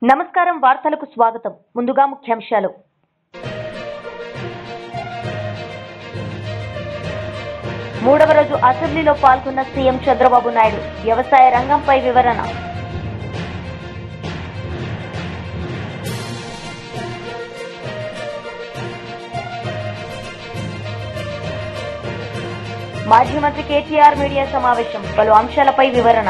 నమస్కారం వార్తలకు స్వాగతం. ముందుగా ముఖ్యాంశాలు. మూడవ రోజు అసెంబ్లీలో పాల్గొన్న సీఎం చంద్రబాబు నాయుడు వ్యవసాయ రంగంపై వివరణ. మాజీ మంత్రి కేటీఆర్ మీడియా సమావేశం, పలు అంశాలపై వివరణ.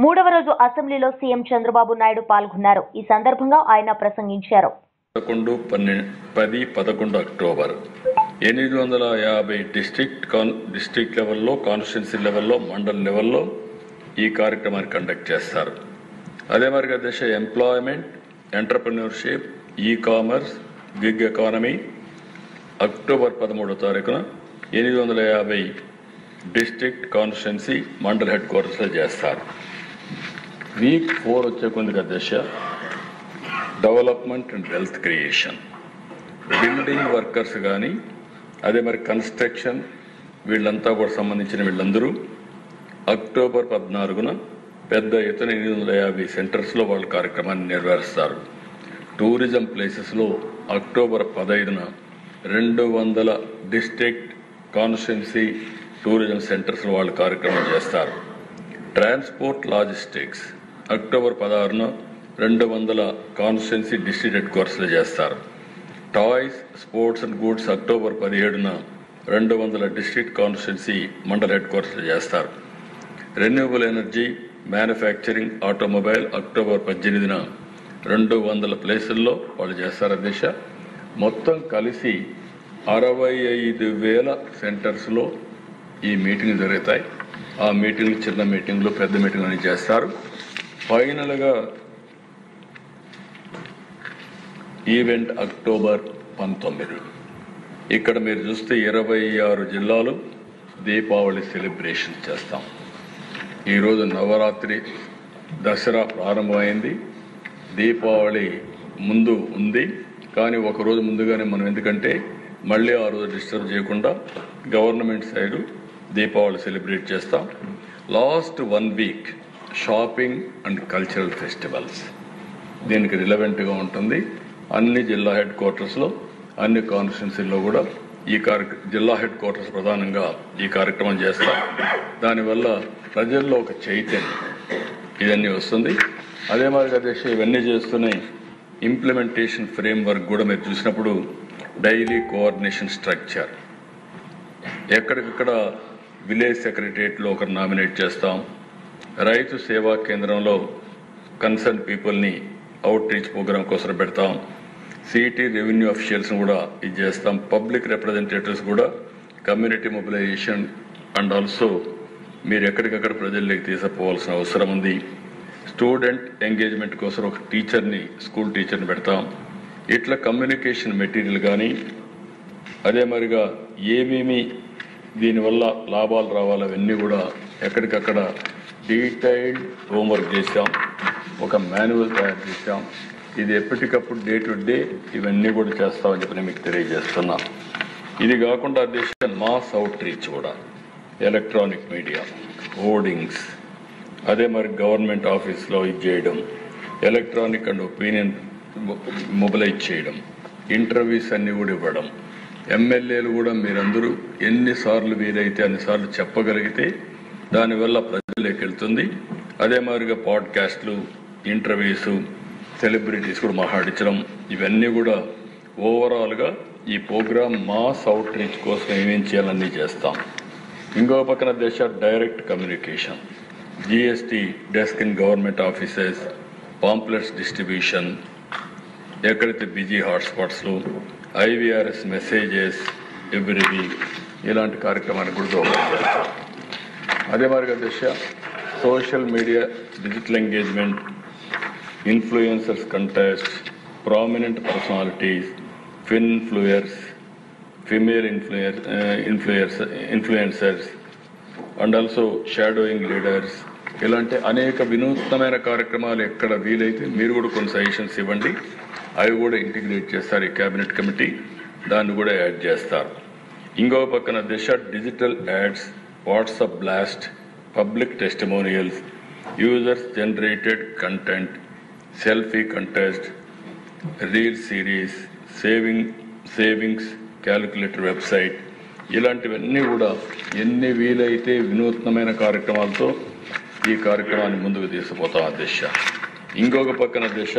మూడవ రోజు అసెంబ్లీలో సీఎం చంద్రబాబు నాయుడు పాల్గొన్నారు. ఈ సందర్భంగా ఆయన ప్రసంగించారు. 11 అక్టోబర్ 850 డిస్ట్రిక్ట్ లెవెల్లో, కాన్స్టిట్యున్సీ లెవెల్లో, మండల్ లెవెల్లో ఈ కార్యక్రమాన్ని కండక్ట్ చేస్తారు. అదే మరిగా దేశ employment, entrepreneurship, e commerce, gig economy October 13వ తారీఖున 850 డిస్ట్రిక్ట్, కాన్స్టిట్యున్సీ, మండల్ హెడ్ క్వార్టర్స్లో చేస్తారు. వీక్ 4 వచ్చే కొద్దిగా దశ development and wealth creation, building workers కానీ, అదే మరి కన్స్ట్రక్షన్, వీళ్ళంతా కూడా సంబంధించిన వీళ్ళందరూ అక్టోబర్ 14న పెద్ద ఎత్తున 850 సెంటర్స్లో వాళ్ళ కార్యక్రమాన్ని నెరవేరుస్తారు. టూరిజం ప్లేసెస్లో అక్టోబర్ 15న 200 డిస్ట్రిక్ట్, కాన్స్టిట్యున్సీ టూరిజం సెంటర్స్లో వాళ్ళు కార్యక్రమం చేస్తారు. ట్రాన్స్పోర్ట్ లాజిస్టిక్స్ అక్టోబర్ 16న 200 కాన్స్టిట్యున్సీ డిస్ట్రిక్ట్ హెడ్ క్వార్టర్స్లో చేస్తారు. Toys, sports and goods October 17న 200 డిస్ట్రిక్ట్, కాన్స్టిట్యున్సీ, మండల్ హెడ్ క్వార్టర్స్లో చేస్తారు. Renewable energy, manufacturing, automobile October 18న 200 ప్లేసుల్లో వాళ్ళు చేస్తారు. అధ్యక్ష, మొత్తం కలిసి 65,000 సెంటర్స్లో ఈ మీటింగ్ జరుగుతాయి. ఆ మీటింగ్లు చిన్న మీటింగ్లు, పెద్ద మీటింగ్లు అని చేస్తారు. ఫైనల్గా ఈవెంట్ అక్టోబర్ 19. ఇక్కడ మీరు చూస్తే 26 జిల్లాలు దీపావళి సెలబ్రేషన్ చేస్తాం. ఈరోజు నవరాత్రి, దసరా ప్రారంభమైంది. దీపావళి ముందు ఉంది, కానీ ఒకరోజు ముందుగానే మనం, ఎందుకంటే మళ్ళీ ఆ రోజు డిస్టర్బ్ చేయకుండా గవర్నమెంట్ సైడు దీపావళి సెలబ్రేట్ చేస్తాం. Last 1 week shopping and cultural festivals దీనికి రిలవెంట్గా ఉంటుంది. అన్ని జిల్లా హెడ్ క్వార్టర్స్లో, అన్ని కాన్స్టిట్యున్సీల్లో కూడా ఈ జిల్లా హెడ్ క్వార్టర్స్ ప్రధానంగా ఈ కార్యక్రమం చేస్తాం. దానివల్ల ప్రజల్లో ఒక చైతన్యం ఇవన్నీ వస్తుంది. అదే మాదిరిగా దేశ ఇవన్నీ చేస్తున్నాయి. ఇంప్లిమెంటేషన్ ఫ్రేమ్వర్క్ కూడా మీరు చూసినప్పుడు డైలీ కోఆర్డినేషన్ స్ట్రక్చర్, ఎక్కడికక్కడ విలేజ్ సెక్రటరియట్లో ఒకరు నామినేట్ చేస్తాం. రైతు సేవా కేంద్రంలో కన్సర్న్ పీపుల్ని అవుట్ రీచ్ ప్రోగ్రాం కోసం పెడతాం. సిటీ రెవెన్యూ అఫీషియల్స్ని కూడా ఇది చేస్తాం. పబ్లిక్ రిప్రజెంటేటివ్స్ కూడా కమ్యూనిటీ మొబిలైజేషన్ అండ్ ఆల్సో మీరు ఎక్కడికక్కడ ప్రజల్లోకి తీసుకుపోవాల్సిన అవసరం ఉంది. స్టూడెంట్ ఎంగేజ్మెంట్ కోసం ఒక టీచర్ని, స్కూల్ టీచర్ని పెడతాం. ఇట్లా కమ్యూనికేషన్ మెటీరియల్ కానీ, అదే మరిగా ఏమేమి దీనివల్ల లాభాలు రావాలి అవన్నీ కూడా ఎక్కడికక్కడ డీటెయిల్డ్ హోంవర్క్ చేశాం. ఒక మాన్యువల్ తయారు చేశాం. ఇది ఎప్పటికప్పుడు డే టు డే ఇవన్నీ కూడా చేస్తామని చెప్పి మీకు తెలియజేస్తున్నా. ఇది కాకుండా దేశ మాస్ అవుట్ రీచ్ కూడా, ఎలక్ట్రానిక్ మీడియా, హోర్డింగ్స్, అదే మరి గవర్నమెంట్ ఆఫీస్లో ఇది చేయడం, ఎలక్ట్రానిక్ అండ్ ఒపీనియన్ మొబిలైజ్ చేయడం, ఇంటర్వ్యూస్ అన్నీ కూడా ఇవ్వడం. ఎమ్మెల్యేలు కూడా మీరందరూ ఎన్నిసార్లు వీలైతే అన్నిసార్లు చెప్పగలిగితే దానివల్ల ప్రజల్లోకి వెళ్తుంది. అదే మాదిరిగా పాడ్కాస్ట్లు, ఇంటర్వ్యూస్, సెలబ్రిటీస్ కూడా మాట్లాడించడం, ఇవన్నీ కూడా ఓవరాల్గా ఈ ప్రోగ్రామ్ మాస్ అవుట్ రీచ్ కోసం ఏమేం చేయాలన్నీ చేస్తాం. ఇంకో పక్కన దేశ direct communication, GST desk in government offices, pamphlets distribution, ఎక్కడైతే బిజీ హాట్స్పాట్స్లో IVRS మెసేజెస్ ఎవ్రీ వీక్, ఇలాంటి కార్యక్రమాన్ని కూడా దోహదపడతాం. అదే మాదిరిగా దశ social media, digital engagement, influencers contest, prominent personalities, female influencers and also shadowing leaders, ఇలాంటి అనేక వినూత్నమైన కార్యక్రమాలు ఎక్కడ వీలైతే మీరు కూడా కొన్ని సజెషన్స్ ఇవ్వండి. అవి కూడా ఇంటిగ్రేట్ చేస్తారు ఈ క్యాబినెట్ కమిటీ, దాన్ని కూడా యాడ్ చేస్తారు. ఇంకో పక్కన దిశ digital ads, WhatsApp blast, public testimonials, users-generated content, selfie contest, reel series, savings calculator website, ఇలాంటివన్నీ కూడా ఎన్ని వీలైతే వినూత్నమైన కార్యక్రమాలతో ఈ కార్యక్రమాన్ని ముందుకు తీసుకుపోతాం అధ్యక్ష. ఇంకొక పక్కన అధ్యక్ష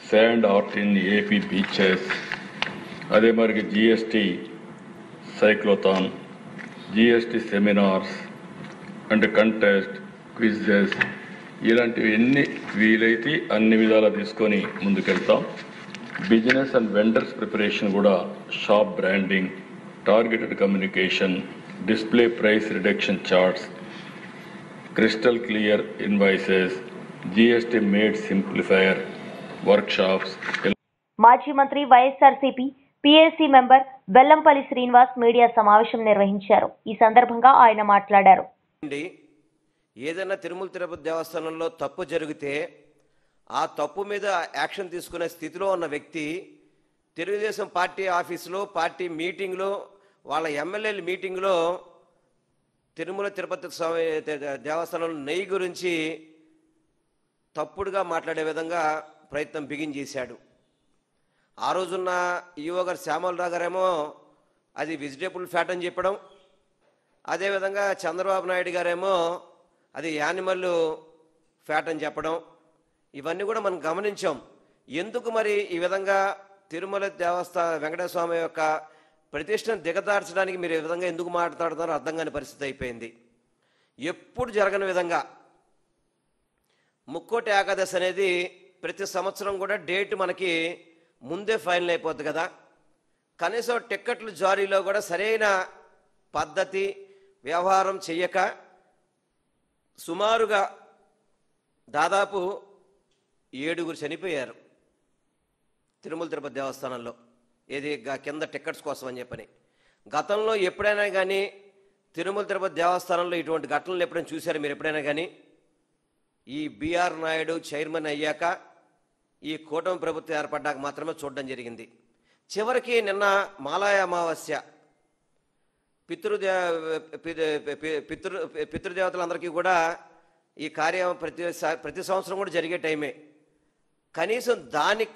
sand art in AP beaches, అదే మరి GST cyclothon, GST seminars and contest, quizzes, ఇలాంటివి ఎన్ని వీలైతే అన్ని విధాలా తీసుకొని ముందుకెళ్తాం. బిజినెస్ అండ్ వెండర్స్ ప్రిపరేషన్ కూడా shop branding, targeted communication, display price reduction charts, crystal clear invoices, GST made simplifier workshops. మాజీ మంత్రి YSRCP PAC member Bellampalli Srinivas media సమావేశం నిర్వహించారు. ఈ సందర్భంగా ఆయన మాట్లాడారు. ఏదైనా తిరుపతి దేవస్థానంలో తప్పు జరిగితే ఆ తప్పు మీద యాక్షన్ తీసుకునే స్థితిలో ఉన్న వ్యక్తి తెలుగుదేశం పార్టీ ఆఫీసులో, పార్టీ మీటింగ్లో, వాళ్ళ ఎమ్మెల్యేల మీటింగ్లో తిరుపతి స్వామి దేవస్థానంలో నెయ్యి గురించి తప్పుడుగా మాట్లాడే విధంగా ప్రయత్నం బిగించేశాడు. ఆ రోజున్న ఈవో గారు శ్యామలరావు గారేమో అది వెజిటేబుల్ ఫ్యాట్ అని చెప్పడం, అదేవిధంగా చంద్రబాబు నాయుడు గారేమో అది యానిమల్ ఫ్యాట్ అని చెప్పడం, ఇవన్నీ కూడా మనం గమనించాం. ఎందుకు మరి ఈ విధంగా తిరుమల వెంకటేశ్వర స్వామి యొక్క ప్రతిష్టను దిగదార్చడానికి మీరు ఈ విధంగా ఎందుకు మాట్లాడుతున్నారో అర్థం కాని పరిస్థితి అయిపోయింది. ఎప్పుడు జరగని విధంగా ముక్కోటి ఏకాదశి అనేది ప్రతి సంవత్సరం కూడా డేట్ మనకి ముందే ఫైనల్ అయిపోద్ది కదా. కనీసం టిక్కెట్లు జారీలో కూడా సరైన పద్ధతి వ్యవహారం చెయ్యక సుమారుగా దాదాపు 7 చనిపోయారు తిరుపతి దేవస్థానంలో. ఏది కింద టికెట్స్ కోసం అని చెప్పని. గతంలో ఎప్పుడైనా కానీ తిరుపతి దేవస్థానంలో ఇటువంటి ఘటనలు ఎప్పుడైనా చూశారు మీరు? ఎప్పుడైనా కానీ ఈ బిఆర్ నాయుడు చైర్మన్ అయ్యాక, ఈ కూటమి ప్రభుత్వం ఏర్పడ్డాక మాత్రమే చూడడం జరిగింది. చివరికి నిన్న మాలాయ అమావాస్య పితృదేవతలందరికీ కూడా ఈ కార్యం ప్రతి సంవత్సరం కూడా జరిగే టైమే. కనీసం దానికి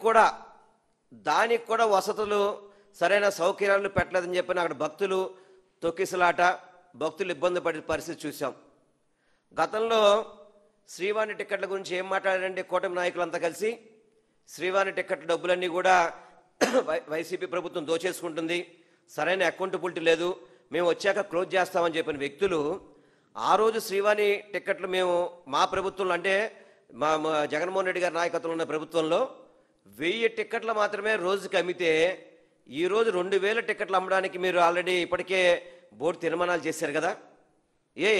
కూడా వసతులు, సరైన సౌకర్యాలు పెట్టలేదని చెప్పని అక్కడ భక్తులు తొక్కిసలాట, భక్తులు ఇబ్బంది పడే పరిస్థితి చూసాం. గతంలో శ్రీవాణి టిక్కెట్ల గురించి ఏం మాట్లాడారంటే కూటమి నాయకులంతా కలిసి శ్రీవాణి టిక్కెట్ల డబ్బులన్నీ కూడా వైసీపీ ప్రభుత్వం దోచేసుకుంటుంది, సరైన అకౌంటబిలిటీ లేదు, మేము వచ్చాక క్లోజ్ చేస్తామని చెప్పిన వ్యక్తులు ఆ రోజు శ్రీవాణి టిక్కెట్లు మేము మా ప్రభుత్వంలో, అంటే మా జగన్మోహన్ రెడ్డి గారి నాయకత్వంలో ఉన్న ప్రభుత్వంలో 1000 టిక్కెట్లు మాత్రమే రోజుకి అమ్మితే ఈరోజు 2000 టిక్కెట్లు అమ్మడానికి మీరు ఆల్రెడీ ఇప్పటికే బోర్డు తీర్మానాలు చేశారు కదా.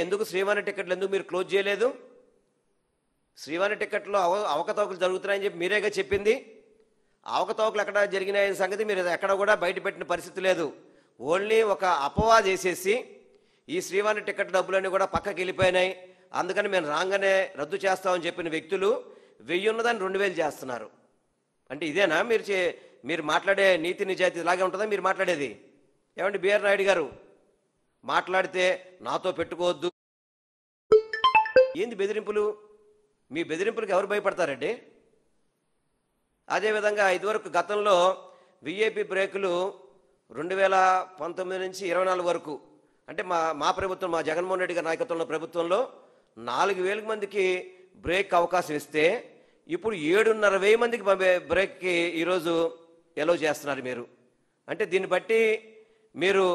ఎందుకు శ్రీవాణి టిక్కెట్లు ఎందుకు మీరు క్లోజ్ చేయలేదు? శ్రీవాణి టిక్కెట్లో అవకతవకలు జరుగుతున్నాయని చెప్పి మీరేగా చెప్పింది. అవకతవకలు ఎక్కడ జరిగినాయనే సంగతి మీరు ఎక్కడ కూడా బయటపెట్టిన పరిస్థితి లేదు. ఓన్లీ ఒక అపవాదం చేసేసి ఈ శ్రీవాణి టిక్కెట్ డబ్బులన్నీ కూడా పక్కకి వెళ్ళిపోయినాయి, అందుకని మేము రాగానే రద్దు చేస్తామని చెప్పిన వ్యక్తులు 1000 ఉన్నదాన్ని 2000 చేస్తున్నారు. అంటే ఇదేనా మీరు మాట్లాడే నీతి నిజాయితీ ఇలాగే ఉంటుందా మీరు మాట్లాడేది? ఏమండి బిఆర్ నాయుడు గారు, మాట్లాడితే నాతో పెట్టుకోవద్దు. ఏంది బెదిరింపులు? మీ బెదిరింపులకు ఎవరు భయపడతారండి? అదేవిధంగా ఇదివరకు గతంలో విఐపి బ్రేకులు 2019 నుంచి 24 వరకు, అంటే మా ప్రభుత్వం, మా జగన్మోహన్ రెడ్డి గారి నాయకత్వంలో ప్రభుత్వంలో 4000 మందికి బ్రేక్ అవకాశం ఇస్తే ఇప్పుడు 7,500 మందికి బ్రేక్కి ఈరోజు ఎలో చేస్తున్నారు మీరు. అంటే దీన్ని బట్టి మీరు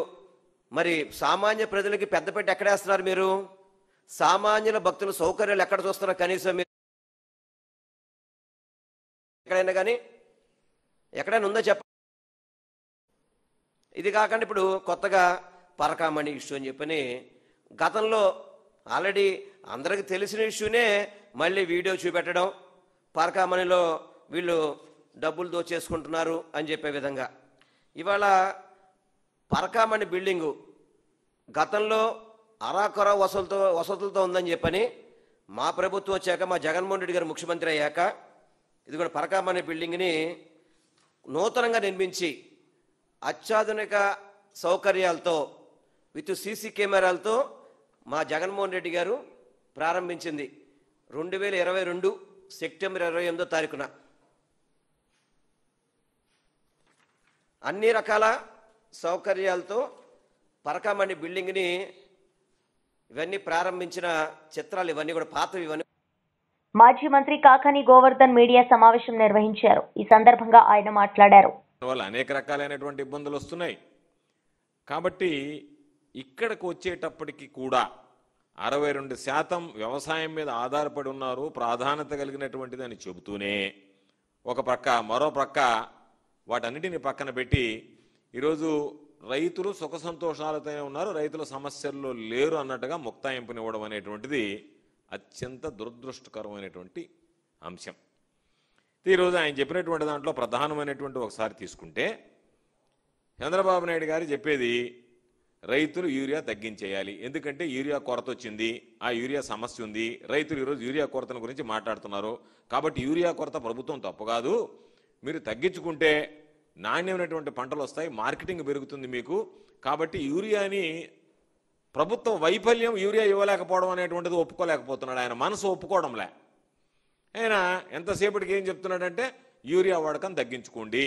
మరి సామాన్య ప్రజలకి పెద్దపెట్టి ఎక్కడేస్తున్నారు మీరు? సామాన్యుల భక్తుల సౌకర్యాలు ఎక్కడ చూస్తున్నారు? కనీసం మీరు ఎక్కడైనా కానీ ఎక్కడైనా ఉందో చెప్ప. ఇది కాకుండా ఇప్పుడు కొత్తగా పరకామణి ఇష్యూ అని చెప్పని గతంలో ఆల్రెడీ అందరికి తెలిసిన ఇష్యూనే మళ్ళీ వీడియో చూపెట్టడం, పరకామణిలో వీళ్ళు డబ్బులు దోచేసుకుంటున్నారు అని చెప్పే విధంగా. ఇవాళ పరకామణి బిల్డింగు గతంలో అరాకొర వసతులతో ఉందని చెప్పని మా ప్రభుత్వం వచ్చాక, మా జగన్మోహన్ రెడ్డి గారు ముఖ్యమంత్రి అయ్యాక ఇది కూడా పరకామణి బిల్డింగ్ని నూతనంగా నిర్మించి అత్యాధునిక సౌకర్యాలతో విత్ సీసీ కెమెరాలతో మా జగన్మోహన్ రెడ్డి గారు ప్రారంభించింది 2022 సెప్టెంబర్ 28వ తారీఖున. అన్ని రకాల సౌకర్యాలతో పరకామణి బిల్డింగ్ని ఇవన్నీ ప్రారంభించిన చిత్రాలు, ఇవన్నీ కూడా పాతవి. ఇవన్నీ మాజీ మంత్రి కాకాని గోవర్ధన్ మీడియా సమావేశం నిర్వహించారు. ఈ సందర్భంగా ఆయన మాట్లాడారు. వల్ల అనేక రకాలైనటువంటి ఇబ్బందులు వస్తున్నాయి కాబట్టి ఇక్కడికి వచ్చేటప్పటికి కూడా 62% వ్యవసాయం మీద ఆధారపడి ఉన్నారు, ప్రాధాన్యత కలిగినటువంటిది అని చెబుతూనే ఒక ప్రక్క మరో ప్రక్క వాటన్నిటిని పక్కన పెట్టి ఈరోజు రైతులు సుఖ సంతోషాలతోనే ఉన్నారు, రైతుల సమస్యల్లో లేరు అన్నట్టుగా ముక్తాయింపునివ్వడం అనేటువంటిది అత్యంత దురదృష్టకరమైనటువంటి అంశం. ఈరోజు ఆయన చెప్పినటువంటి దాంట్లో ప్రధానమైనటువంటి ఒకసారి తీసుకుంటే చంద్రబాబు నాయుడు గారు చెప్పేది రైతులు యూరియా తగ్గించేయాలి, ఎందుకంటే యూరియా కొరత వచ్చింది, ఆ యూరియా సమస్య ఉంది, రైతులు ఈరోజు యూరియా కొరతను గురించి మాట్లాడుతున్నారు. కాబట్టి యూరియా కొరత ప్రభుత్వం తప్పు కాదు, మీరు తగ్గించుకుంటే నాణ్యమైనటువంటి పంటలు వస్తాయి, మార్కెటింగ్ పెరుగుతుంది మీకు. కాబట్టి యూరియాని ప్రభుత్వ వైఫల్యం యూరియా ఇవ్వలేకపోవడం అనేటువంటిది ఒప్పుకోలేకపోతున్నాడు. ఆయన మనసు ఒప్పుకోవడంలే. ఆయన ఎంతసేపటికి ఏం చెప్తున్నాడంటే యూరియా వాడకం తగ్గించుకోండి,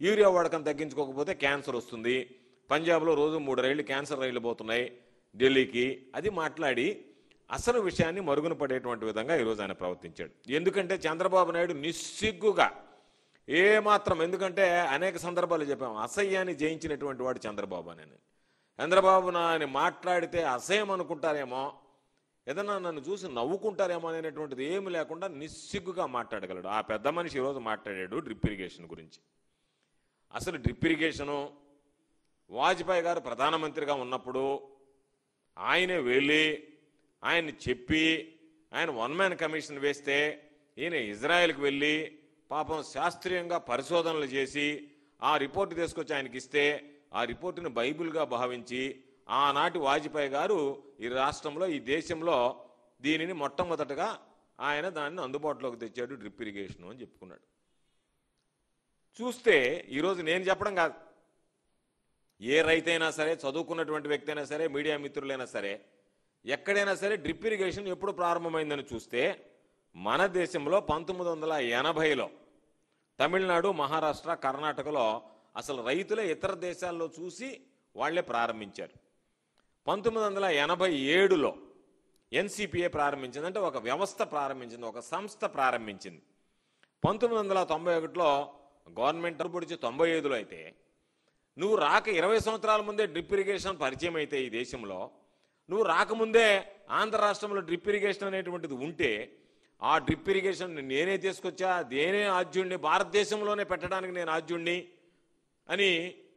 యూరియా వాడకం తగ్గించుకోకపోతే క్యాన్సర్ వస్తుంది, పంజాబ్లో రోజు 3 రైళ్లు క్యాన్సర్ రైళ్లు పోతున్నాయి ఢిల్లీకి, అది మాట్లాడి అసలు విషయాన్ని మరుగున పడేటువంటి విధంగా ఈరోజు ఆయన ప్రవర్తించాడు. ఎందుకంటే చంద్రబాబు నాయుడు నిస్సిగ్గుగా ఏమాత్రం, ఎందుకంటే అనేక సందర్భాలు చెప్పాము, అసహ్యాన్ని జయించినటువంటి వాడు చంద్రబాబు అని. చంద్రబాబు నాని మాట్లాడితే అసహ్యం అనుకుంటారేమో, ఏదన్నా నన్ను చూసి నవ్వుకుంటారేమో అనేటువంటిది ఏమి లేకుండా నిస్సిగ్గుగా మాట్లాడగలడు. ఆ పెద్ద మనిషి ఈరోజు మాట్లాడాడు డ్రిప్ ఇరిగేషన్ గురించి. అసలు డ్రిప్ ఇరిగేషను వాజ్పేయి గారు ప్రధానమంత్రిగా ఉన్నప్పుడు ఆయనే వెళ్ళి ఆయన్ని చెప్పి ఆయన 1 మ్యాన్ కమిషన్ వేస్తే ఈయన ఇజ్రాయెల్కి వెళ్ళి పాపం శాస్త్రీయంగా పరిశోధనలు చేసి ఆ రిపోర్టు తీసుకొచ్చి ఆయనకి ఇస్తే ఆ రిపోర్టును బైబిల్గా భావించి ఆనాటి వాజ్పేయి గారు ఈ రాష్ట్రంలో ఈ దేశంలో దీనిని మొట్టమొదటగా ఆయన దాన్ని అందుబాటులోకి తెచ్చాడు, డ్రిప్ ఇరిగేషన్ అని చెప్పుకున్నాడు. చూస్తే ఈరోజు నేను చెప్పడం కాదు, ఏ రైతైనా సరే, చదువుకున్నటువంటి వ్యక్తి అయినా సరే, మీడియా మిత్రులైనా సరే, ఎక్కడైనా సరే డ్రిప్ ఇరిగేషన్ ఎప్పుడు ప్రారంభమైందని చూస్తే మన దేశంలో 1980లో తమిళనాడు, మహారాష్ట్ర, కర్ణాటకలో అసలు రైతులే ఇతర దేశాల్లో చూసి వాళ్లే ప్రారంభించారు. 1987లో ఎన్సిపిఏ ప్రారంభించింది, అంటే ఒక వ్యవస్థ ప్రారంభించింది, ఒక సంస్థ ప్రారంభించింది. 1991లో గవర్నమెంట్ పొడిచి 95లో అయితే నువ్వు రాక 20 సంవత్సరాల ముందే డ్రిప్ ఇరిగేషన్ పరిచయం అయితే ఈ దేశంలో, నువ్వు రాకముందే ఆంధ్ర రాష్ట్రంలో డ్రిప్ ఇరిగేషన్ అనేటువంటిది ఉంటే ఆ డ్రిప్ ఇరిగేషన్ నేనే తీసుకొచ్చా, నేనే ఆద్యుణ్ణి, భారతదేశంలోనే పెట్టడానికి నేను ఆద్యుణ్ణి అని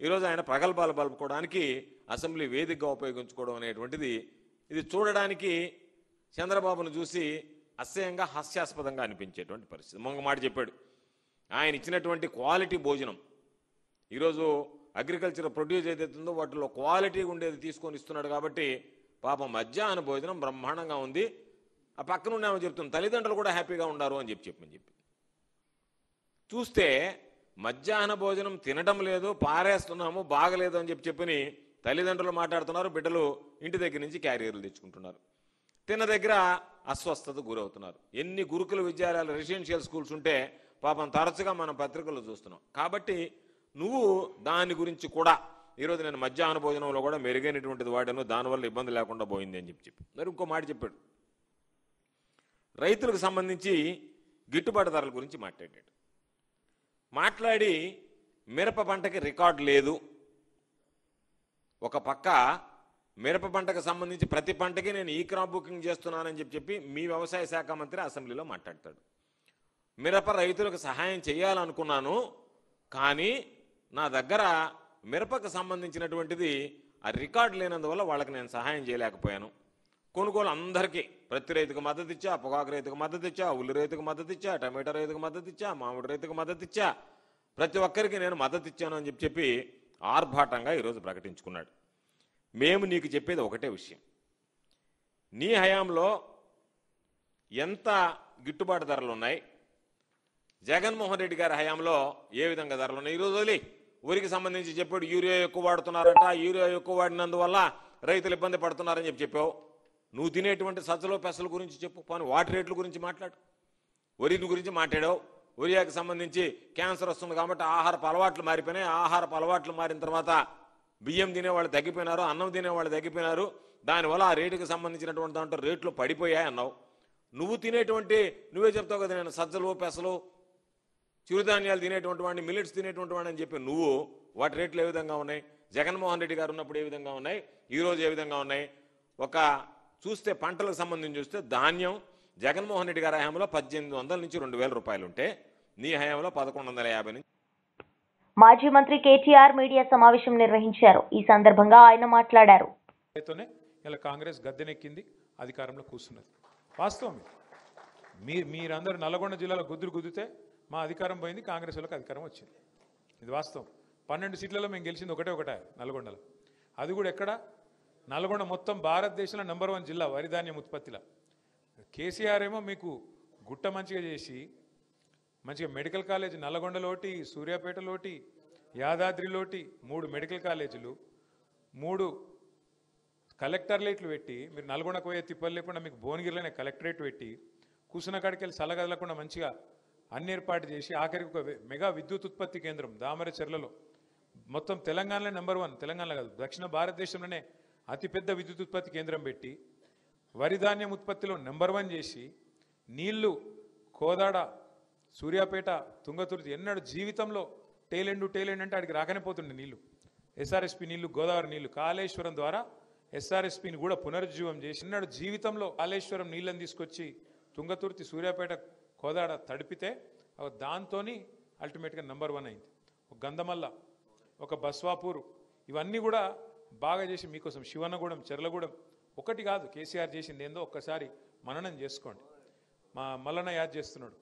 ఈరోజు ఆయన ప్రగల్భాలు పలుపుకోవడానికి అసెంబ్లీ వేదికగా ఉపయోగించుకోవడం అనేటువంటిది ఇది చూడడానికి చంద్రబాబును చూసి అసహ్యంగా హాస్యాస్పదంగా అనిపించేటువంటి పరిస్థితి. మొంగ మాట చెప్పాడు, ఆయన ఇచ్చినటువంటి క్వాలిటీ భోజనం ఈరోజు అగ్రికల్చర్ ప్రొడ్యూస్ ఏదైతుందో వాటిలో క్వాలిటీ ఉండేది తీసుకొని ఇస్తున్నాడు. కాబట్టి పాపం మధ్యాహ్న భోజనం బ్రహ్మాండంగా ఉంది. ఆ పక్కన ఉండేమో చెప్తుంది తల్లిదండ్రులు కూడా హ్యాపీగా ఉన్నారు అని చెప్పి చూస్తే మధ్యాహ్న భోజనం తినడం లేదు, పారేస్తున్నాము, బాగలేదు అని చెప్పని తల్లిదండ్రులు మాట్లాడుతున్నారు, బిడ్డలు ఇంటి దగ్గర నుంచి క్యారియర్లు తెచ్చుకుంటున్నారు, తిన్న దగ్గర అస్వస్థత గురవుతున్నారు. ఎన్ని గురుకుల విద్యాలయాలు, రెసిడెన్షియల్ స్కూల్స్ ఉంటే పాపం తరచుగా మనం పత్రికల్లో చూస్తున్నాం. కాబట్టి నువ్వు దాని గురించి కూడా ఈరోజు నేను మధ్యాహ్న భోజనంలో కూడా మెరుగైనటువంటిది వాడాను, దానివల్ల ఇబ్బంది లేకుండా పోయింది అని చెప్పి మరి ఇంకో మాట చెప్పాడు. రైతులకు సంబంధించి గిట్టుబాటు ధరల గురించి మాట్లాడి మిరప పంటకి రికార్డు లేదు, ఒక పక్క మిరప పంటకు సంబంధించి ప్రతి పంటకి నేను ఈ క్రాప్ బుకింగ్ చేస్తున్నానని చెప్పి మీ వ్యవసాయ శాఖ మంత్రి అసెంబ్లీలో మాట్లాడతాడు. మిరప రైతులకు సహాయం చేయాలనుకున్నాను, కానీ నా దగ్గర మిరపకు సంబంధించినటువంటిది ఆ రికార్డు లేనందువల్ల వాళ్ళకి నేను సహాయం చేయలేకపోయాను. కొనుగోలు అందరికీ, ప్రతి రైతుకు మద్దతు ఇచ్చా, పొగాకు రైతుకు మద్దతు ఇచ్చా, ఉల్లి రైతుకు మద్దతు ఇచ్చా, టమాటో రైతుకు మద్దతు ఇచ్చా, మామిడి రైతుకు మద్దతు ఇచ్చా, ప్రతి ఒక్కరికి నేను మద్దతు ఇచ్చాను అని చెప్పి ఆర్భాటంగా ఈరోజు ప్రకటించుకున్నాడు. మేము నీకు చెప్పేది ఒకటే విషయం, నీ హయాంలో ఎంత గిట్టుబాటు ధరలు ఉన్నాయి, జగన్మోహన్ రెడ్డి గారి హయాంలో ఏ విధంగా ధరలు ఉన్నాయి. ఈరోజు వదిలి ఊరికి సంబంధించి చెప్పాడు యూరియా ఎక్కువ వాడుతున్నారట, యూరియా ఎక్కువ వాడినందువల్ల రైతులు ఇబ్బంది పడుతున్నారని చెప్పావు. నువ్వు తినేటువంటి సజ్జలో పెసల గురించి చెప్పు, పోనీ వాటి రేట్ల గురించి మాట్లాడు. వరి గురించి మాట్లాడావు. ఒరియాకి సంబంధించి క్యాన్సర్ వస్తుంది కాబట్టి ఆహారపు అలవాట్లు మారిపోయినాయి. ఆహారపు అలవాట్లు మారిన తర్వాత బియ్యం తినేవాళ్ళు తగ్గిపోయినారు, అన్నం తినేవాళ్ళు తగ్గిపోయినారు. దానివల్ల ఆ రేటుకి సంబంధించినటువంటి దాంట్లో రేట్లు పడిపోయాయి అన్నావు. నువ్వు తినేటువంటి నువ్వే చెప్తావు కదా, నేను సజ్జలు పెసలు చిరుధాన్యాలు తినేటువంటి వాడిని, మిల్లెట్స్ తినేటువంటి వాడిని అని చెప్పి నువ్వు వాటి రేట్లు ఏ విధంగా ఉన్నాయి, జగన్మోహన్ రెడ్డి గారు ఉన్నప్పుడు ఏ విధంగా ఉన్నాయి, ఈరోజు ఏ విధంగా ఉన్నాయి. ఒక చూస్తే పంటలకు సంబంధించి చూస్తే ధాన్యం జగన్మోహన్ రెడ్డి గారి హయాంలో 1800 నుంచి 2000 రూపాయలు ఉంటే నీ హయాంలో 1150 నుంచి. మాజీ మంత్రి కేటీఆర్ మీడియా సమావేశం నిర్వహించారు. ఈ సందర్భంగా ఆయన మాట్లాడారు. ఇలా కాంగ్రెస్ గద్దెనెక్కింది, అధికారంలో కూర్చున్నది. వాస్తవం మీరందరూ నల్గొండ జిల్లాలో గుద్దితే మా అధికారం పోయింది, కాంగ్రెస్ వాళ్ళకి అధికారం వచ్చింది. ఇది వాస్తవం. 12 సీట్లలో మేము గెలిచింది ఒకటే నల్గొండలో. అది కూడా ఎక్కడ? నల్గొండ మొత్తం భారతదేశంలో నెంబర్ 1 జిల్లా వరిధాన్యం ఉత్పత్తిలో. కేసీఆర్ ఏమో మీకు గుట్ట మంచిగా చేసి మంచిగా మెడికల్ కాలేజ్ నల్గొండలోటి, సూర్యాపేటలోటి, యాదాద్రిలోటి 3 మెడికల్ కాలేజీలు, 3 కలెక్టర్లేట్లు పెట్టి, మీరు నల్గొండకు పోయే తిప్పలు లేకుండా మీకు భువనగిరిలోనే కలెక్టరేట్ పెట్టి, కూసున్న కాడికి వెళ్ళి చల్లగదలకుండా మంచిగా అన్ని ఏర్పాటు చేసి, ఆఖరికి ఒక మెగా విద్యుత్ ఉత్పత్తి కేంద్రం దామరచెర్లలో, మొత్తం తెలంగాణలో నెంబర్ 1, తెలంగాణలో కాదు దక్షిణ భారతదేశంలోనే అతిపెద్ద విద్యుత్ ఉత్పత్తి కేంద్రం పెట్టి, వరిధాన్యం ఉత్పత్తిలో నెంబర్ 1 చేసి, నీళ్లు కోదాడ, సూర్యాపేట, తుంగతుర్తి ఎన్నడూ జీవితంలో టేలెండు అంటే ఆడికి రాకనే పోతుండే నీళ్లు. ఎస్ఆర్ఎస్పి నీళ్లు, గోదావరి నీళ్లు, కాళేశ్వరం ద్వారా ఎస్ఆర్ఎస్పిని కూడా పునరుజ్జీవం చేసి ఎన్నడూ జీవితంలో కాళేశ్వరం నీళ్ళని తీసుకొచ్చి తుంగతుర్తి, సూర్యాపేట, కోదాడ తడిపితే దాంతో అల్టిమేట్గా నెంబర్ 1 అయింది. ఒక గంధమల్ల, ఒక బస్వాపూర్, ఇవన్నీ కూడా బాగా చేసి మీకోసం శివన్నగూడెం, చెర్లగూడెం ఒకటి కాదు. కేసీఆర్ చేసింది ఏందో ఒక్కసారి మననం చేసుకోండి. మా మల్లన్న యాద్ చేస్తున్నాడు,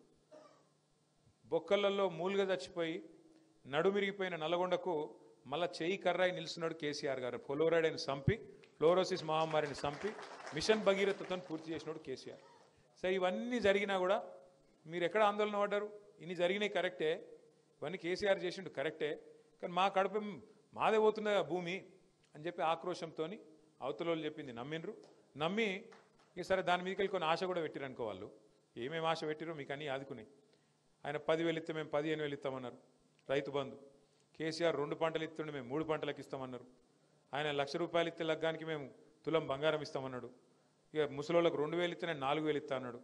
బొక్కలలో మూలుగా చచ్చిపోయి నడుమిరిగిపోయిన నల్గొండకు మళ్ళా చేయి కర్రాయి నిలుస్తున్నాడు కేసీఆర్ గారు. ఫ్లోరైడ్ని చంపి, ఫ్లోరోసిస్ మహమ్మారిని చంపి, మిషన్ భగీరథతో పూర్తి చేసినాడు కేసీఆర్. సో ఇవన్నీ జరిగినా కూడా మీరు ఎక్కడ ఆందోళన పడ్డారు? ఇన్ని జరిగినాయి కరెక్టే, ఇవన్నీ కేసీఆర్ చేసిండు కరెక్టే, కానీ మా కడుపు మాదే పోతున్న భూమి అని చెప్పి ఆక్రోశంతో అవతల వాళ్ళు చెప్పింది నమ్మి ఇక సరే దాని మీదకి వెళ్ళి కొన్ని ఆశ కూడా పెట్టిరు అనుకో. వాళ్ళు ఏమేమి ఆశ పెట్టిరో మీకు అన్నీ ఆదుకున్నాయి. ఆయన 10,000 ఇస్తే మేము 15,000 ఇస్తామన్నారు. రైతు బంధు కేసీఆర్ 2 పంటలు ఇస్తుండే మేము 3 పంటలకు ఇస్తామన్నారు. ఆయన ₹1,00,000 ఇస్తే లగ్గానికి మేము తులం బంగారం ఇస్తామన్నాడు. ఇక ముసలోళ్ళకు 2,000 ఇస్తే నేను 4,000 ఇస్తా అన్నాడు.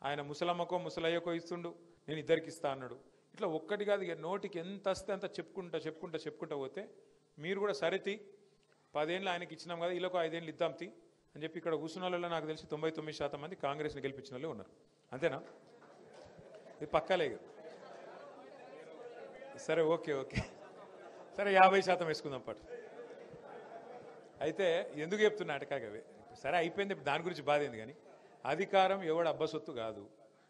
ఆయన ముసలమ్మకో ముసలయ్యకో ఇస్తుండు, నేను ఇద్దరికి ఇస్తా అన్నాడు. ఇట్లా ఒక్కటి కాదు, ఇక నోటికి ఎంత వస్తే అంత చెప్పుకుంటా పోతే మీరు కూడా సరితి 10 ఏళ్ళు ఆయనకి ఇచ్చినాం కదా, వీళ్ళకు 5 ఏళ్ళు ఇద్దాం అని చెప్పి ఇక్కడ కూర్చున్న వాళ్ళలో నాకు తెలిసి 99% మంది కాంగ్రెస్ని గెలిపించిన వాళ్ళే ఉన్నారు. అంతేనా? ఇది పక్కాలే. సరే ఓకే సరే 50% వేసుకుందాం పాటు. అయితే ఎందుకు చెప్తున్నా అటకాగవే, సరే అయిపోయింది, దాని గురించి బాధ ఏంది. కానీ అధికారం ఎవడు అబ్బ సొత్తు కాదు,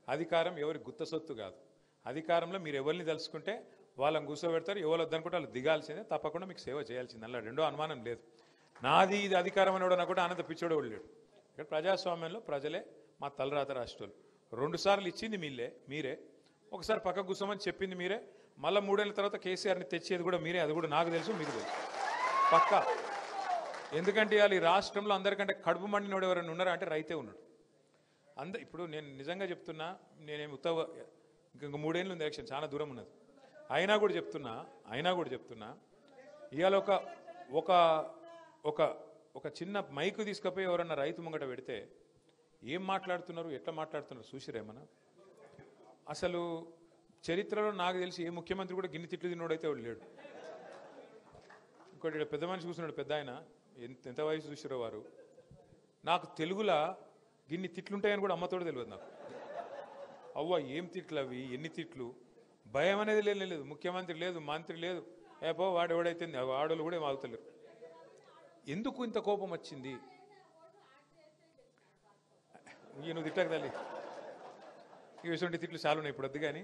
అధికారం ఎవరి గుత్త సొత్తు కాదు. అధికారంలో మీరు ఎవరిని తలుచుకుంటే వాళ్ళని కూర్చోబెడతారు, ఎవరు వద్దనుకుంటే వాళ్ళు దిగాల్సిందే, తప్పకుండా మీకు సేవ చేయాల్సిందే. అలా రెండో అనుమానం లేదు. నాది ఇది అధికారం అనేవాడు అనుకుంటే అనంత పిచ్చోడు లేడు. ఇక్కడ ప్రజాస్వామ్యంలో ప్రజలే మా తలరాత రాష్ట్రాలు. 2 సార్లు ఇచ్చింది మీరే, ఒకసారి పక్క కూర్చోమని చెప్పింది మీరే, మళ్ళీ 3 ఏళ్ళ తర్వాత కేసీఆర్ని తెచ్చేది కూడా మీరే. అది కూడా నాకు తెలుసు, మీకు తెలుసు పక్కా. ఎందుకంటే ఇవాళ ఈ రాష్ట్రంలో అందరికంటే కడుపు మండినోడు ఎవరైనా ఉన్నారా అంటే రైతే ఉన్నాడు. ఇప్పుడు నేను నిజంగా చెప్తున్నా, నేనేమి ఇంక 3 ఏళ్ళు ఉంది ఎలక్షన్, చాలా దూరం ఉన్నది. అయినా కూడా చెప్తున్నా ఇవాళ ఒక చిన్న మైకు తీసుకుపోయి ఎవరన్నా రైతు ముంగట పెడితే ఏం మాట్లాడుతున్నారు, ఎట్లా మాట్లాడుతున్నారు చూసిరేమన్నా? అసలు చరిత్రలో నాకు తెలిసి ఏ ముఖ్యమంత్రి కూడా గిన్నె తిట్లు తిన్నోడైతే వాడు లేడు. ఇంకోటి పెద్ద మనిషి కూర్చున్నాడు, పెద్ద ఆయన, ఎంత వయసు చూసిరో వారు. నాకు తెలుగులో గిన్ని తిట్లుంటాయని కూడా అమ్మతోడు తెలియదు నాకు. అవ్వ ఏం తిట్లు అవి, ఎన్ని తిట్లు, భయం అనేది లేదు. ముఖ్యమంత్రి లేదు, మంత్రి లేదు, ఏపో వాడు ఎవడైతే ఆడోళ్ళు కూడా ఏం ఆగుతలేరు. ఎందుకు ఇంత కోపం వచ్చింది? నువ్వు తిట్టకు తల్లి, ఈ విషయం తిట్లు చాలు ఉన్నాయి ఇప్పుడు వద్దు. కానీ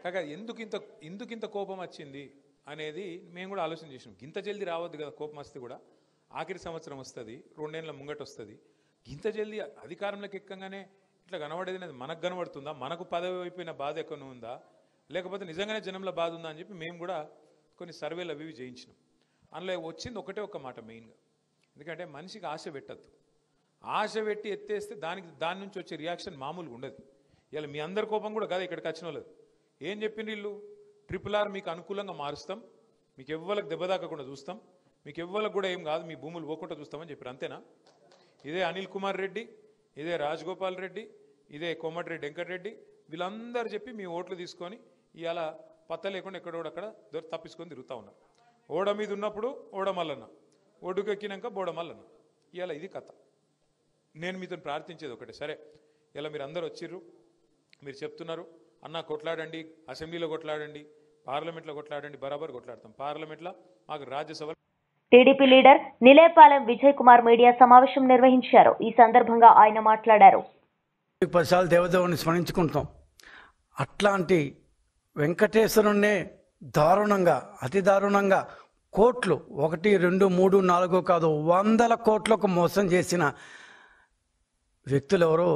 కాక ఎందుకు ఇంత కోపం వచ్చింది అనేది మేము కూడా ఆలోచన చేసినాం. ఇంత జల్దీ రావద్దు కదా కోపం వస్తే కూడా, ఆఖరి సంవత్సరం వస్తుంది, 2 ఏళ్ళ ముంగట వస్తుంది. ఇంత జల్దీ అధికారంలోకి ఎక్కగానే ఇట్లా కనబడేది అనేది మనకు కనబడుతుందా? మనకు పదవి అయిపోయిన బాధ ఎక్కడ ఉందా, లేకపోతే నిజంగానే జనంలో బాధ ఉందా అని చెప్పి మేము కూడా కొన్ని సర్వేలు అవి చేయించినాం. అందులో వచ్చింది ఒకటే ఒక మాట మెయిన్గా. ఎందుకంటే మనిషికి ఆశ పెట్టద్దు. ఆశ పెట్టి ఎత్తేస్తే దాని నుంచి వచ్చే రియాక్షన్ మామూలుగా ఉండదు. ఇలా మీ అందరి కోపం కూడా కాదు ఇక్కడికి వచ్చిన వాళ్ళది. ఏం చెప్పిండ్రు వీళ్ళు? RRR మీకు అనుకూలంగా మారుస్తాం, మీకు ఎవ్వరికి దెబ్బ తాకకుండా చూస్తాం, మీకు ఎవ్వరికి కూడా ఏం కాదు, మీ భూములు పోకుండా చూస్తామని చెప్పారు. అంతేనా? ఇదే అనిల్ కుమార్ రెడ్డి, ఇదే రాజగోపాల్ రెడ్డి, ఇదే కోమటిరెడ్డి వెంకటరెడ్డి వీళ్ళందరూ చెప్పి మీ ఓట్లు తీసుకొని ఇవాళ పత్త లేకుండా ఎక్కడోడక్కడ తప్పించుకొని తిరుగుతూ ఉన్నారు. ఓడ మీద ఉన్నప్పుడు ఓడమల్లన్న, ఒడ్డుకెక్కినాక బోడమల్లన్న. ఇవాళ ఇది కథ. నేను మీతో ప్రార్థించేది ఒకటే, సరే ఇలా మీరు అందరు వచ్చిర్రు, మీరు చెప్తున్నారు అన్న కొట్లాడండి, అసెంబ్లీలో కొట్లాడండి, పార్లమెంట్లో కొట్లాడండి, బరాబర్ కొట్లాడతాం. పార్లమెంట్లో మాకు Rajya Sabha. TDP leader Nilepalem Vijay Kumar media సమావేశం నిర్వహించారు. ఈ సందర్భంగా ఆయన మాట్లాడారు. 10 సార్లు దేవదేవుని స్మరించుకుంటాం. అట్లాంటి వెంకటేశ్వరుణ్ణే దారుణంగా, అతి దారుణంగా కోట్లు 1, 2, 3, 4 కాదు 100 కోట్లకు మోసం చేసిన వ్యక్తులు ఎవరో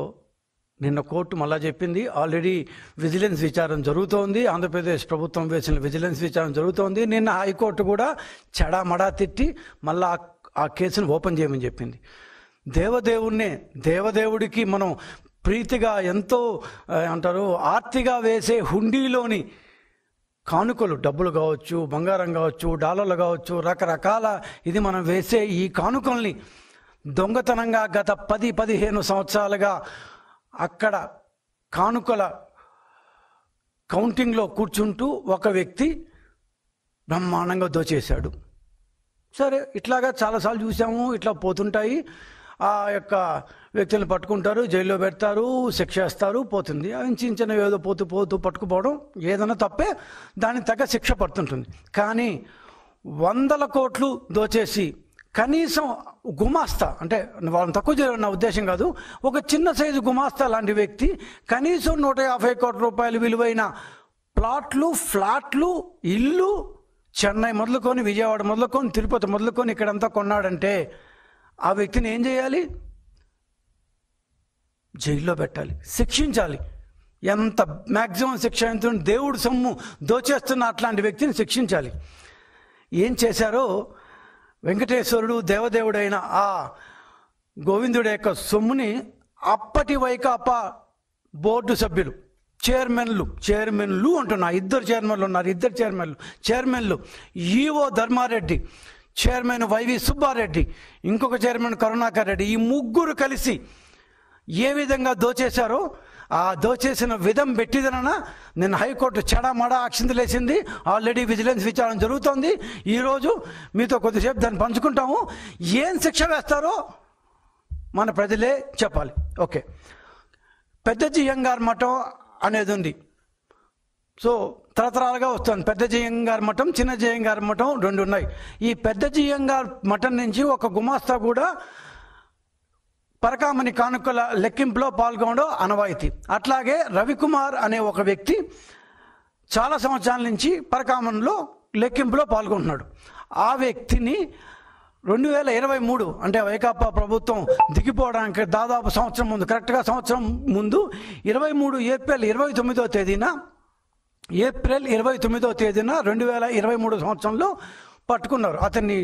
నిన్న కోర్టు మళ్ళా చెప్పింది. ఆల్రెడీ విజిలెన్స్ విచారణ జరుగుతోంది. ఆంధ్రప్రదేశ్ ప్రభుత్వం వేసిన విజిలెన్స్ విచారణ జరుగుతోంది. నిన్న హైకోర్టు కూడా చెడామడా తిట్టి మళ్ళా ఆ కేసును ఓపెన్ చేయమని చెప్పింది. దేవదేవుడికి మనం ప్రీతిగా ఎంతో అంటారు ఆర్తిగా వేసే హుండీలోని కానుకలు, డబ్బులు కావచ్చు, బంగారం కావచ్చు, డాలర్లు కావచ్చు, రకరకాల ఇది మనం వేసే ఈ కానుకల్ని దొంగతనంగా గత 10-15 సంవత్సరాలుగా అక్కడ కానుకల కౌంటింగ్లో కూర్చుంటూ ఒక వ్యక్తి బ్రహ్మాండంగా దోచేశాడు. సరే, ఇట్లాగా చాలాసార్లు చూసాము. ఇట్లా పోతుంటాయి. ఆ యొక్క వ్యక్తులను పట్టుకుంటారు, జైల్లో పెడతారు, శిక్ష వేస్తారు, పోతుంది. చిన్న ఏదో పోతూ పట్టుకుపోవడం ఏదైనా తప్పే, దానికి తగ్గ శిక్ష పడుతుంటుంది. కానీ 100 కోట్లు దోచేసి కనీసం గుమాస్తా, అంటే వాళ్ళని తక్కువ చేయడం నా ఉద్దేశం కాదు, ఒక చిన్న సైజు గుమాస్తా లాంటి వ్యక్తి కనీసం 150 కోట్ల రూపాయలు విలువైన ప్లాట్లు, ఫ్లాట్లు, ఇల్లు చెన్నై మొదలుకొని, విజయవాడ మొదలుకొని, తిరుపతి మొదలుకొని ఇక్కడంతా కొన్నాడంటే ఆ వ్యక్తిని ఏం చేయాలి? జైల్లో పెట్టాలి, శిక్షించాలి. ఎంత మ్యాక్సిమం శిక్ష ఎంత? దేవుడు సొమ్ము దోచేస్తున్న అట్లాంటి వ్యక్తిని శిక్షించాలి. ఏం చేశారో వెంకటేశ్వరుడు దేవదేవుడైన ఆ గోవిందుడి యొక్క సొమ్ముని అప్పటి వైకాపా బోర్డు సభ్యులు, చైర్మన్లు అంటున్నా, 2 చైర్మన్లు ఉన్నారు. 2 చైర్మన్లు EO Dharma Reddy, chairman YV Subba Reddy, ఇంకొక చైర్మన్ కరుణాకర్ రెడ్డి, ఈ 3 కలిసి ఏ విధంగా దోచేశారో ఆ దోచేసిన విధం పెట్టిదనన్నా నిన్న హైకోర్టు చెడామడా అక్షింతలేసింది. ఆల్రెడీ విజిలెన్స్ విచారణ జరుగుతోంది. ఈరోజు మీతో కొద్దిసేపు దాన్ని పంచుకుంటాము. ఏం శిక్ష వేస్తారో మన ప్రజలే చెప్పాలి. ఓకే, పెద్ద జియ్యంగార్ మఠం అనేది ఉంది. సో తరతరాలుగా వస్తుంది. పెద్ద జియ్యంగార్ మఠం, చిన్న జియ్యంగార్ మఠం 2 ఉన్నాయి. ఈ పెద్ద జియ్యంగార్ మఠం నుంచి ఒక గుమాస్తా కూడా పరకామణి కానుకల లెక్కింపులో పాల్గొనడం అనవాయితీ. అట్లాగే రవికుమార్ అనే ఒక వ్యక్తి చాలా సంవత్సరాల నుంచి పరకామణిలో లెక్కింపులో పాల్గొంటున్నాడు. ఆ వ్యక్తిని 2023 అంటే వైకాపా ప్రభుత్వం దిగిపోవడానికి దాదాపు సంవత్సరం ముందు, కరెక్ట్గా సంవత్సరం ముందు 23 ఏప్రిల్ 29వ తేదీన 2023 సంవత్సరంలో పట్టుకున్నారు. అతన్ని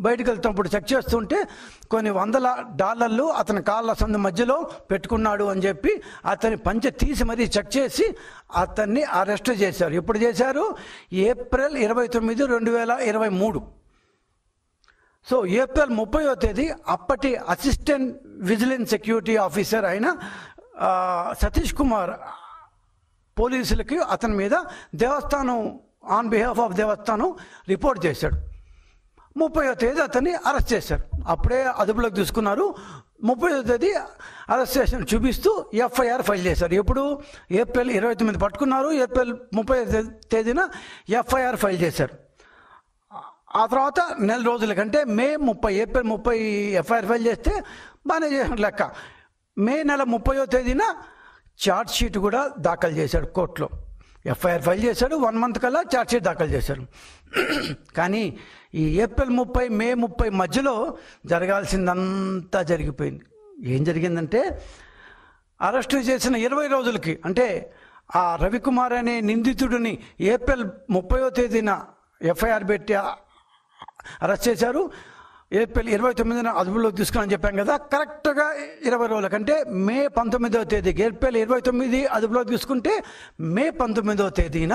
బయటకు వెళ్తున్నప్పుడు చెక్ చేస్తుంటే కొన్ని $100 అతని కాళ్ళ సందు మధ్యలో పెట్టుకున్నాడు అని చెప్పి అతని పంచె తీసి మరీ చెక్ చేసి అతన్ని అరెస్ట్ చేశారు. ఎప్పుడు చేశారు? ఏప్రిల్ 29, 2023. సో ఏప్రిల్ 30వ తేదీ అప్పటి అసిస్టెంట్ విజిలెన్స్ సెక్యూరిటీ ఆఫీసర్ అయిన సతీష్ కుమార్ పోలీసులకి అతని మీద దేవస్థానం on behalf of Devasthanam report చేశాడు. 30వ తేదీ అతన్ని అరెస్ట్ చేశారు. అప్పుడే అదుపులోకి తీసుకున్నారు. 30వ తేదీ అరెస్ట్ చేసిన చూపిస్తూ ఎఫ్ఐఆర్ ఫైల్ చేశారు. ఎప్పుడు? ఏప్రిల్ 29 పట్టుకున్నారు. ఏప్రిల్ 30వ తేదీన ఎఫ్ఐఆర్ ఫైల్ చేశారు. ఆ తర్వాత నెల రోజుల కంటే ఏప్రిల్ 30 ఎఫ్ఐఆర్ ఫైల్ చేస్తే బాగానే చేసిన లెక్క. మే నెల 30వ తేదీన ఛార్జ్ షీట్ కూడా దాఖలు చేశాడు కోర్టులో. ఎఫ్ఐఆర్ ఫైల్ చేశాడు. 1 మంత్ కల్లా ఛార్జ్ షీట్ దాఖలు చేశారు. కానీ ఈ ఏప్రిల్ 30, మే 30 మధ్యలో జరగాల్సిందంతా జరిగిపోయింది. ఏం జరిగిందంటే అరెస్టు చేసిన 20 రోజులకి, అంటే ఆ రవికుమార్ అనే నిందితుడిని ఏప్రిల్ 30వ తేదీన ఎఫ్ఐఆర్ పెట్టి అరెస్ట్ చేశారు. ఏప్రిల్ 29న అదుపులోకి తీసుకుని చెప్పాం కదా, కరెక్ట్గా 20 రోజుల కంటే మే 19వ తేదీకి ఏప్రిల్ 29 అదుపులోకి తీసుకుంటే మే 19వ తేదీన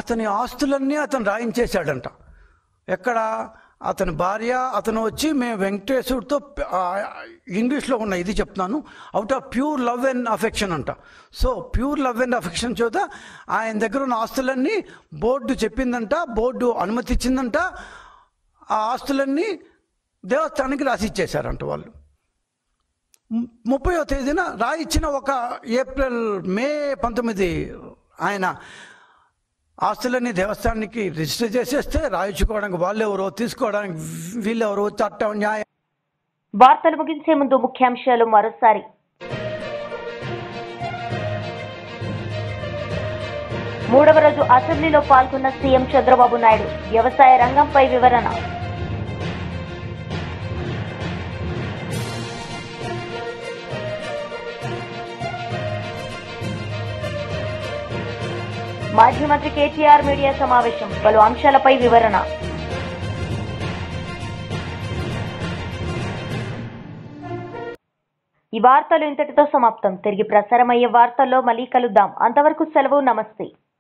అతని ఆస్తులన్నీ అతను రాయించేశాడంట. ఎక్కడ? అతని భార్య అతను వచ్చి మేము వెంకటేశ్వరుడితో ఇంగ్లీష్లో ఉన్న ఇది చెప్తున్నాను, out of pure love and affection అంట. So pure love and affection చేత ఆయన దగ్గర ఉన్న ఆస్తులన్నీ బోర్డు చెప్పిందంట, బోర్డు అనుమతి ఇచ్చిందంట. ఆ ఆస్తులన్నీ దేవస్థానానికి రాసిచ్చేశారంట వాళ్ళు. 30వ తేదీన రాయిచ్చిన ఒక మే 19 ఆయన ఆస్తులన్నీ దేవస్థానానికి రిజిస్టర్ చేసేస్తే రాయించుకోవడానికి వాళ్ళెవరో, తీసుకోవడానికి వీళ్ళెవరో, చట్టం న్యాయం. వార్తలు ముగించే ముందు ముఖ్యాంశాలు మరోసారి. మూడవ రోజు అసెంబ్లీలో పాల్గొన్న సీఎం చంద్రబాబు నాయుడు వ్యవసాయ రంగంపై వివరణ. మాజీ మంత్రి కేటీఆర్ మీడియా సమావేశం, పలు అంశాలపై వివరణ. ఈ వార్తలు ఇంతటితో సమాప్తం. తిరిగి ప్రసారమయ్యే వార్తల్లో మళ్ళీ కలుద్దాం. అంతవరకు సెలవు. నమస్తే.